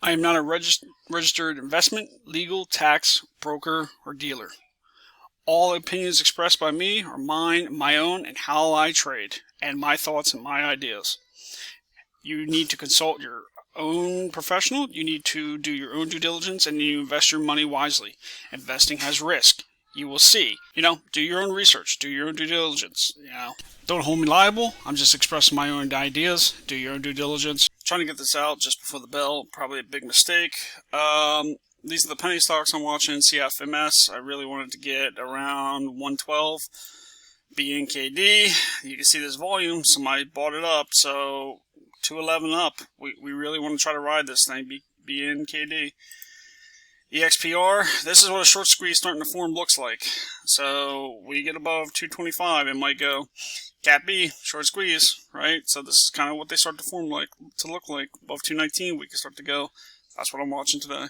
I am not a registered investment, legal, tax, broker, or dealer. All opinions expressed by me are mine, my own, and how I trade, and my thoughts and my ideas. You need to consult your own professional, you need to do your own due diligence, and you invest your money wisely. Investing has risk. You will see. Do your own research, do your own due diligence. Don't hold me liable. I'm just expressing my own ideas. Do your own due diligence. Trying to get this out just before the bell, probably a big mistake. These are the penny stocks I'm watching. CFMS, I really wanted to get around 112. BNKD, you can see this volume, somebody bought it up, so 211 up. We really want to try to ride this thing, BNKD. EXPR, this is what a short squeeze starting to form looks like. So we get above 225, it might go. CATB, short squeeze, right? So this is kind of what they start to form like, to look like. Above 219, we can start to go. That's what I'm watching today.